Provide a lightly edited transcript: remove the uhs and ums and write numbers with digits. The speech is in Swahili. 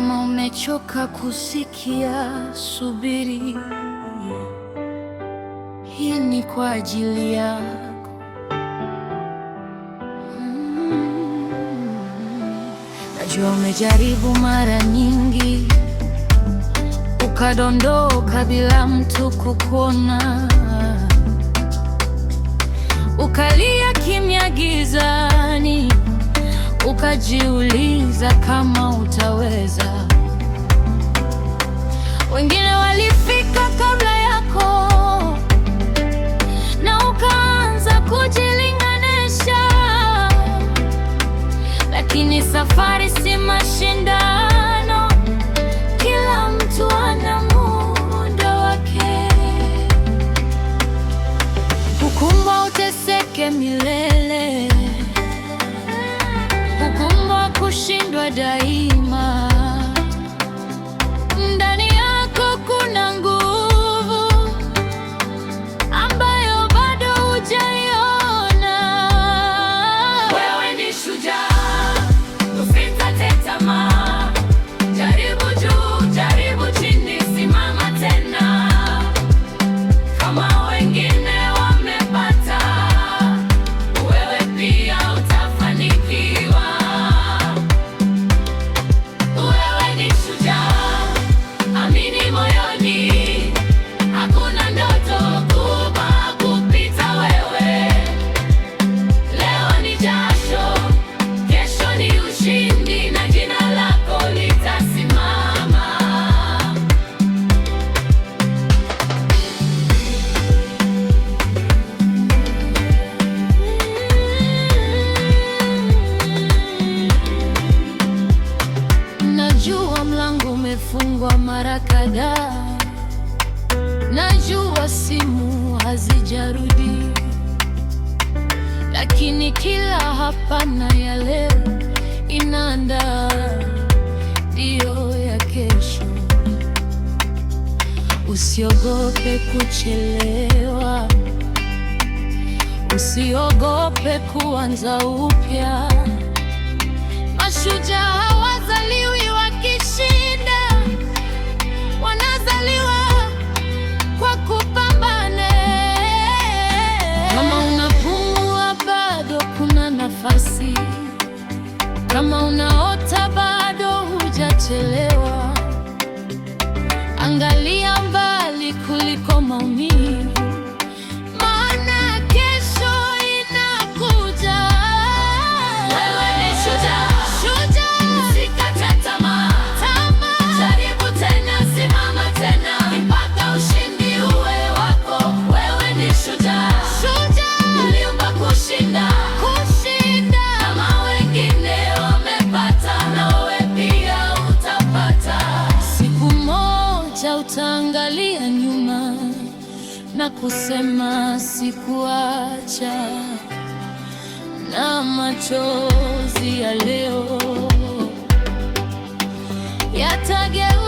Kama umechoka kusikia, subiri, hii ni kwa ajili yako. Najua umejaribu mara nyingi, ukadondoka bila mtu kukuona, ukalia kimya gizani, ukajiuliza kama utaweza. Wengine walifika kabla yako na ukaanza kujilinganisha, lakini safari si mashindano, kila mtu ana muda wake. Hukumu uteseke milele, hukumu kushindwa daima. Ndani yako kuna nguvu ambayo bado hujaiona. Wewe ni shujaa, usikate tamaa. Jaribu juu, jaribu chini, simama tena. Kama wengine wamepata, wewe pia utafanikiwa. Wewe ni shujaa, amini moyoni, hakuna ndoto kubwa kupita wewe. Leo ni jasho, kesho ni ushindi, na jina lako litasimama. Najua mlango umefungwa mara kadhaa, najua simu hazijarudi, lakini kila hapana ya leo inaandaa ndio ya kesho. Usiogope kuchelewa, usiogope kuanza upya. Mashujaa hawazaliwi wakishinda, wanazaliwa kwa kupambana. Kama unapumua bado kuna nafasi, kama unaota bado hujachelewa. Angalia mbali kuliko maumivu, maana kesho inakuja. Wewe ni shujaa, usikate tamaa. Jaribu tena, simama tena, mpaka ushindi uwe wako. Wewe ni shujaa, uliumba kushinda. Kama wengine wamepata, nawe pia utapata. Siku moja utaangalia nyuma na kusema sikuacha, na machozi ya leo yatageuka